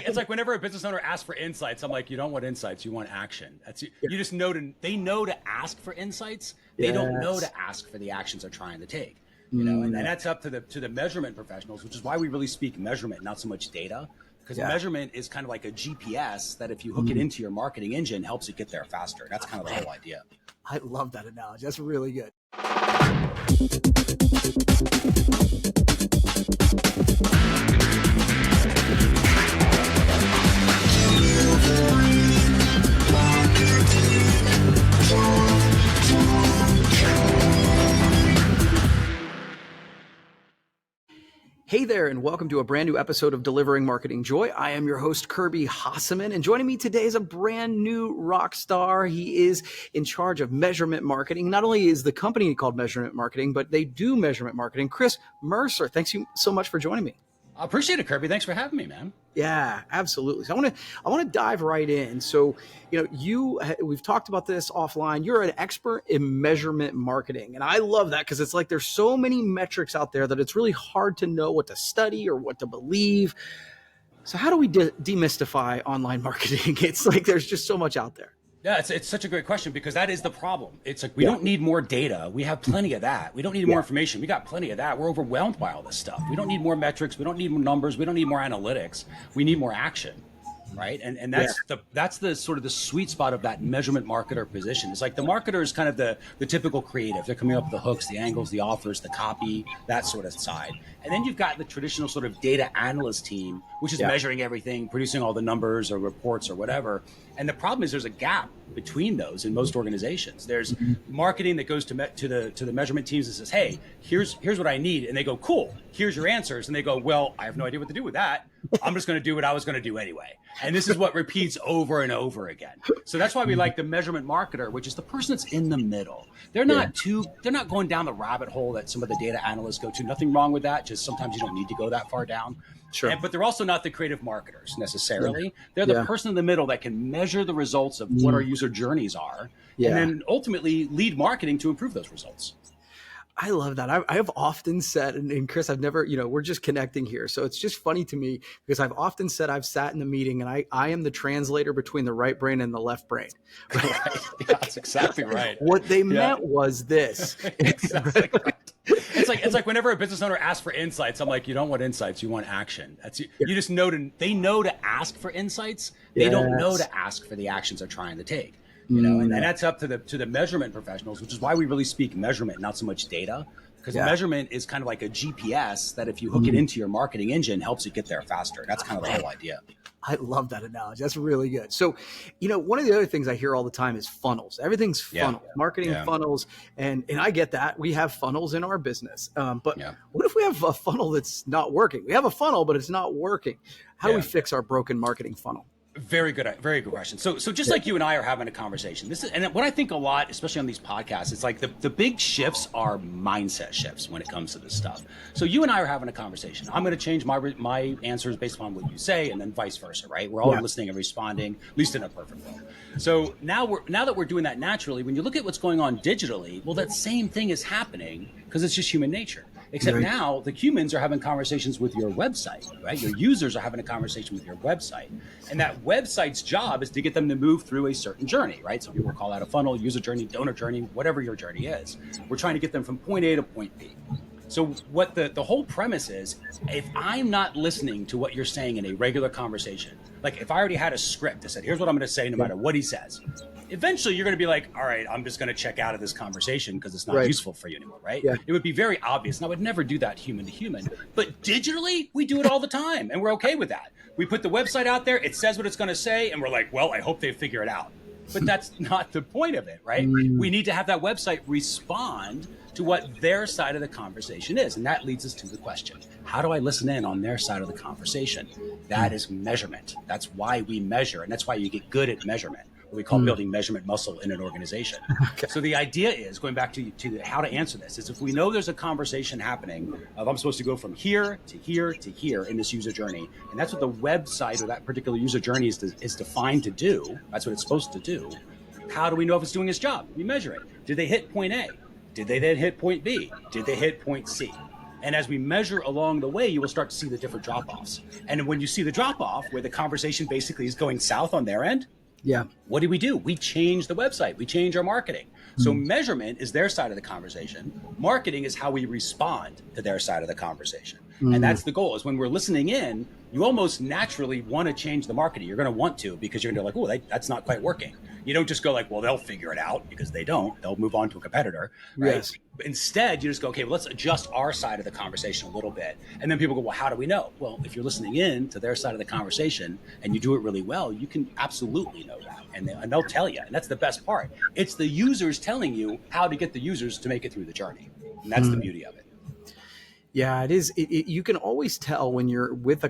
it's like whenever a business owner asks for insights, I'm like, you don't want insights, you want action. You just know they know to ask for insights. They don't know to ask for the actions they're trying to take. And that's up to the measurement professionals, which is why we really speak measurement, not so much data. Because measurement is kind of like a GPS that if you hook it into your marketing engine, helps you get there faster. That's kind of the whole idea. I love that analogy. That's really good. Hey there, and welcome to a brand new episode of Delivering Marketing Joy. I am your host, Kirby Hasseman, and joining me today is a brand new rock star. He is in charge of measurement marketing. Not only is the company called Measurement Marketing, but they do measurement marketing. Chris Mercer, thanks you so much for joining me. I appreciate it, Kirby. Thanks for having me, man. Yeah, absolutely. So I want to dive right in. So, we've talked about this offline. You're an expert in measurement marketing. And I love that because it's like there's so many metrics out there that it's really hard to know what to study or what to believe. So how do we demystify online marketing? It's like there's just so much out there. Yeah, it's such a great question because that is the problem. It's like we don't need more data. We have plenty of that. We don't need more information. We got plenty of that. We're overwhelmed by all this stuff. We don't need more metrics. We don't need more numbers. We don't need more analytics. We need more action, right? And that's the sort of the sweet spot of that measurement marketer position. It's like the marketer is kind of the typical creative. They're coming up with the hooks, the angles, the offers, the copy, that sort of side. And then you've got the traditional sort of data analyst team, which is measuring everything, producing all the numbers or reports or whatever. And the problem is there's a gap between those in most organizations. There's marketing that goes to the measurement teams and says, hey, here's what I need. And they go, cool, here's your answers. And they go, well, I have no idea what to do with that. I'm just going to do what I was going to do anyway. And this is what repeats over and over again. So that's why we like the measurement marketer, which is the person that's in the middle. They're not going down the rabbit hole that some of the data analysts go to. Nothing wrong with that. Just sometimes you don't need to go that far down. Sure. But they're also not the creative marketers necessarily. They're the person in the middle that can measure the results of what our user journeys are and then ultimately lead marketing to improve those results. I love that. I have often said, and Chris, I've never, we're just connecting here. So it's just funny to me because I've often said I've sat in the meeting and I am the translator between the right brain and the left brain. Right. Yeah, that's exactly right. What they meant was this. Exactly right. It's like whenever a business owner asks for insights, I'm like, you don't want insights, you want action. You just know they know to ask for insights. They don't know to ask for the actions they're trying to take. And that's up to the measurement professionals, which is why we really speak measurement, not so much data. Because measurement is kind of like a GPS that if you hook it into your marketing engine, helps you get there faster. That's kind of the whole idea. I love that analogy. That's really good. So, one of the other things I hear all the time is funnels. Everything's funnels, marketing funnels. And I get that. We have funnels in our business. But what if we have a funnel that's not working? We have a funnel, but it's not working. How do we fix our broken marketing funnel? Very good question. So just like you and I are having a conversation, and what I think a lot, especially on these podcasts, it's like the big shifts are mindset shifts when it comes to this stuff. So you and I are having a conversation. I'm going to change my answers based upon what you say, and then vice versa, right? We're all listening and responding, at least in a perfect world. So now that we're doing that naturally, when you look at what's going on digitally, well, that same thing is happening because it's just human nature. Except now the humans are having conversations with your website, right? Your users are having a conversation with your website. And that website's job is to get them to move through a certain journey, right? So people call that a funnel, user journey, donor journey, whatever your journey is. We're trying to get them from point A to point B. So what the whole premise is, if I'm not listening to what you're saying in a regular conversation, like if I already had a script that said, here's what I'm going to say no matter what he says, eventually you're going to be like, all right, I'm just going to check out of this conversation because it's not useful for you anymore, right? Yeah. It would be very obvious. And I would never do that human to human. But digitally, we do it all the time. And we're okay with that. We put the website out there. It says what it's going to say. And we're like, well, I hope they figure it out. But that's not the point of it, right? We need to have that website respond to what their side of the conversation is. And that leads us to the question, how do I listen in on their side of the conversation? That is measurement. That's why we measure. And that's why you get good at measurement. What we call building measurement muscle in an organization. Okay. So the idea is, going back to how to answer this, is if we know there's a conversation happening of I'm supposed to go from here to here to here in this user journey, and that's what the website or that particular user journey is defined to do, that's what it's supposed to do, how do we know if it's doing its job? We measure it. Did they hit point A? Did they then hit point B? Did they hit point C? And as we measure along the way, you will start to see the different drop-offs. And when you see the drop-off where the conversation basically is going south on their end, what do? We change the website. We change our marketing. So measurement is their side of the conversation. Marketing is how we respond to their side of the conversation. And that's the goal, is when we're listening in, you almost naturally want to change the marketing. You're going to want to, because you're going to be like, oh, that's not quite working. You don't just go like, well, they'll figure it out, because they don't. They'll move on to a competitor. Right? Yes. Instead, you just go, okay, well, let's adjust our side of the conversation a little bit. And then people go, well, how do we know? Well, if you're listening in to their side of the conversation and you do it really well, you can absolutely know that. And they'll tell you. And that's the best part. It's the users telling you how to get the users to make it through the journey. And that's the beauty of it. Yeah, it is. You can always tell when you're you're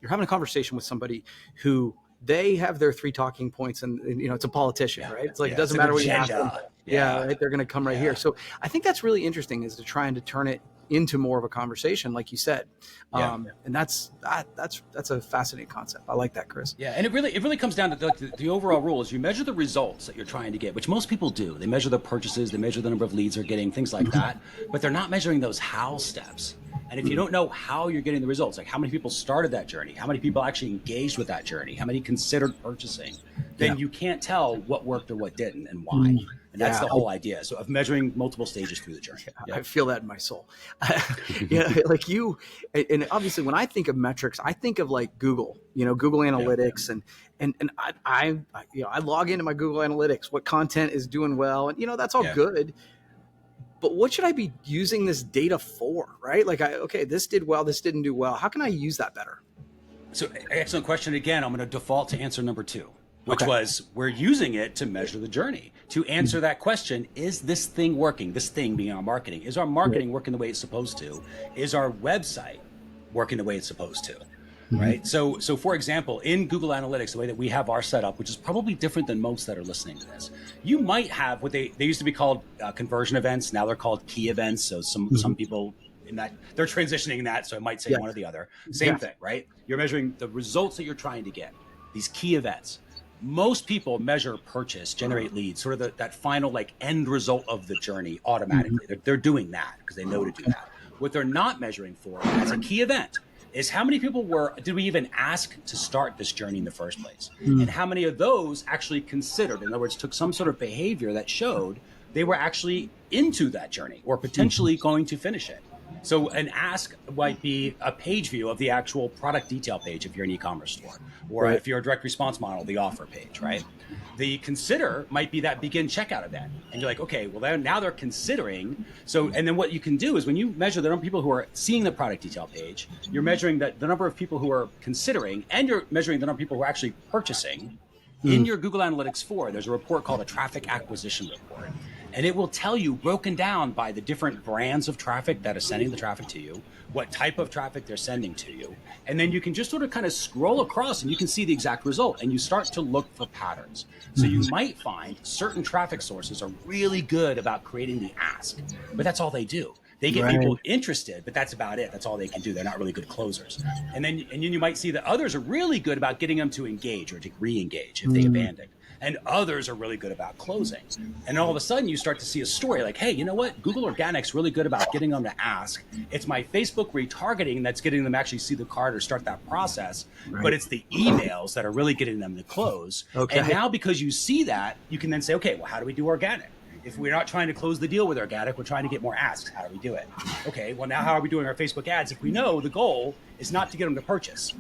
having a conversation with somebody who they have their 3 talking points, and it's a politician, right? It's like, it doesn't matter what you ask them. Right? They're going to come right here. So I think that's really interesting, is to try and to turn it into more of a conversation, like you said. And that's a fascinating concept. I like that, Chris. Yeah, and it really comes down to the overall rule is you measure the results that you're trying to get, which most people do. They measure the purchases, they measure the number of leads they're getting, things like that, but they're not measuring those how steps. And if you don't know how you're getting the results, like how many people started that journey, how many people actually engaged with that journey, how many considered purchasing, then you can't tell what worked or what didn't and why. And that's the whole idea. So of measuring multiple stages through the journey. I feel that in my soul. Like you, and obviously when I think of metrics, I think of like Google, Google Analytics, and I log into my Google Analytics, what content is doing well, and that's all good. But what should I be using this data for, right? Like, this did well, this didn't do well. How can I use that better? So excellent question. Again, I'm going to default to answer number 2. Which was, we're using it to measure the journey. To answer that question, is this thing working? This thing being our marketing. Is our marketing working the way it's supposed to? Is our website working the way it's supposed to? Right? So for example, in Google Analytics, the way that we have our setup, which is probably different than most that are listening to this, you might have what they used to be called conversion events. Now they're called key events. So some people in that, they're transitioning that. So I might say one or the other. Same thing, right? You're measuring the results that you're trying to get, these key events. Most people measure purchase, generate leads, sort of that final like end result of the journey automatically. They're doing that because they know to do that. What they're not measuring for as a key event is how many people did we even ask to start this journey in the first place? And how many of those actually considered, in other words, took some sort of behavior that showed they were actually into that journey or potentially going to finish it. So an ask might be a page view of the actual product detail page if you're an e-commerce store, or if you're a direct response model, the offer page, right? The consider might be that begin checkout event. And you're like, okay, well, now they're considering. So, and then what you can do is when you measure the number of people who are seeing the product detail page, you're measuring the number of people who are considering, and you're measuring the number of people who are actually purchasing. In your Google Analytics 4, there's a report called a traffic acquisition report. And it will tell you, broken down by the different brands of traffic that are sending the traffic to you, what type of traffic they're sending to you. And then you can just sort of kind of scroll across and you can see the exact result. And you start to look for patterns. So you might find certain traffic sources are really good about creating the ask, but that's all they do. They get people interested, but that's about it. That's all they can do. They're not really good closers. And then you might see that others are really good about getting them to engage or to re-engage if they abandon. And others are really good about closing. And all of a sudden you start to see a story like, hey, you know what? Google Organic's really good about getting them to ask. It's my Facebook retargeting that's getting them to actually see the card or start that process. But it's the emails that are really getting them to close. And now because you see that, you can then say, okay, well, how do we do organic? If we're not trying to close the deal with organic, we're trying to get more asks. How do we do it? Okay, well, now how are we doing our Facebook ads? If we know the goal is not to get them to purchase,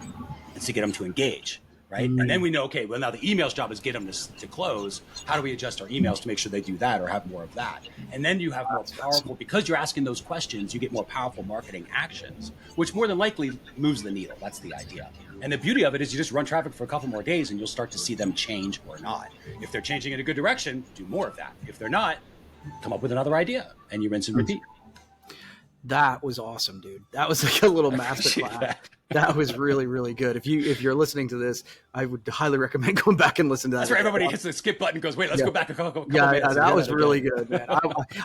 it's to get them to engage. Right. And then we know, okay, well, now the emails job is get them to close. How do we adjust our emails to make sure they do that or have more of that? And then you have more powerful, because you're asking those questions, you get more powerful marketing actions, which more than likely moves the needle. That's the idea. And the beauty of it is you just run traffic for a couple more days and you'll start to see them change or not. If they're changing in a good direction, do more of that. If they're not, come up with another idea and you rinse and repeat. That was awesome, dude. That was like a little masterclass. That was really, really good. If you're listening to this, I would highly recommend going back and listen to that. That's where everybody hits the skip button and goes, wait, let's go back a couple minutes. That was really good, man.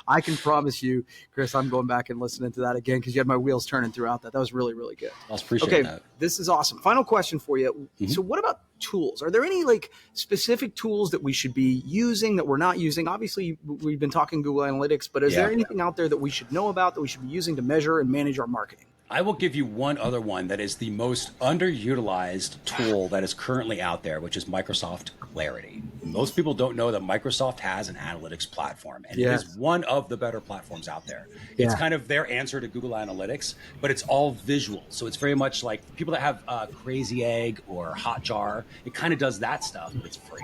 I can promise you, Chris, I'm going back and listening to that again because you had my wheels turning throughout that. That was really, really good. I appreciate that. This is awesome. Final question for you. So what about tools. Are there any like specific tools that we should be using that we're not using? Obviously, we've been talking Google Analytics, but is there anything out there that we should know about, that we should be using to measure and manage our marketing? I will give you one other one that is the most underutilized tool that is currently out there, which is Microsoft Clarity. Most people don't know that Microsoft has an analytics platform, and it is one of the better platforms out there. It's kind of their answer to Google Analytics, but it's all visual. So it's very much like people that have Crazy Egg or Hotjar. It kind of does that stuff, but it's free.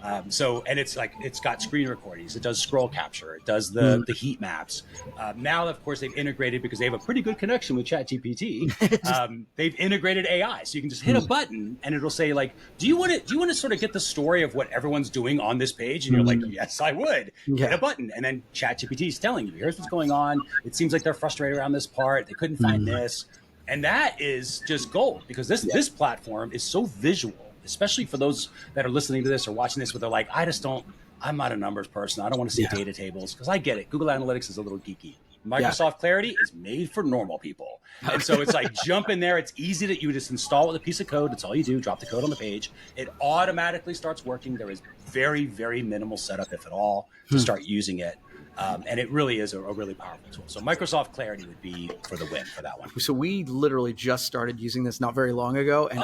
And it's like, it's got screen recordings. It does scroll capture. It does the heat maps. Now, of course, they've integrated, because they have a pretty good connection with ChatGPT. They've integrated AI, so you can just hit a button and it'll say like, do you want to sort of get the story of what everyone's doing on this page? And you're like, yes, I would. Hit a button, and then ChatGPT is telling you, here's what's going on. It seems like they're frustrated around this part. They couldn't find this. And that is just gold, because this platform is so visual, especially for those that are listening to this or watching this, where they're like, I'm not a numbers person. I don't want to see data tables, because I get it. Google Analytics is a little geeky. Microsoft Clarity is made for normal people. And so it's like, jump in there. It's easy that you just install with a piece of code. That's all you do. Drop the code on the page. It automatically starts working. There is very, very minimal setup, if at all, to start using it. And it really is a really powerful tool. So Microsoft Clarity would be for the win for that one. So we literally just started using this not very long ago, and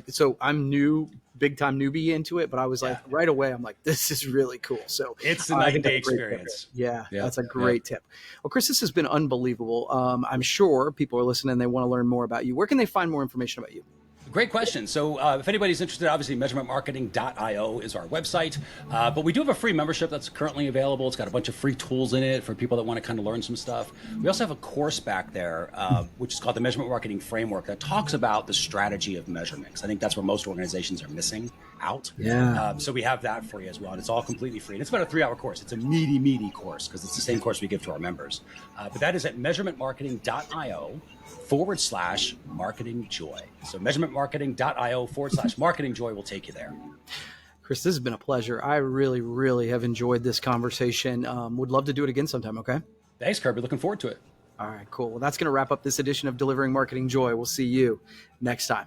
so I'm new, big time newbie into it, but I was like, right away, I'm like, this is really cool. So it's a night and day experience. That's a great tip. Well, Chris, this has been unbelievable. I'm sure people are listening and they want to learn more about you. Where can they find more information about you? Great question. So if anybody's interested, obviously measurementmarketing.io is our website. But we do have a free membership that's currently available. It's got a bunch of free tools in it for people that want to kind of learn some stuff. We also have a course back there, which is called the Measurement Marketing Framework, that talks about the strategy of measurement. I think that's where most organizations are missing out. So we have that for you as well. And it's all completely free. And it's about a 3-hour course. It's a meaty course, because it's the same course we give to our members. But that is at measurementmarketing.io/marketing joy. So measurementmarketing.io/marketing joy will take you there. Chris, this has been a pleasure. I really, really have enjoyed this conversation. Would love to do it again sometime. Okay. Thanks, Kirby. Looking forward to it. All right, cool. Well, that's going to wrap up this edition of Delivering Marketing Joy. We'll see you next time.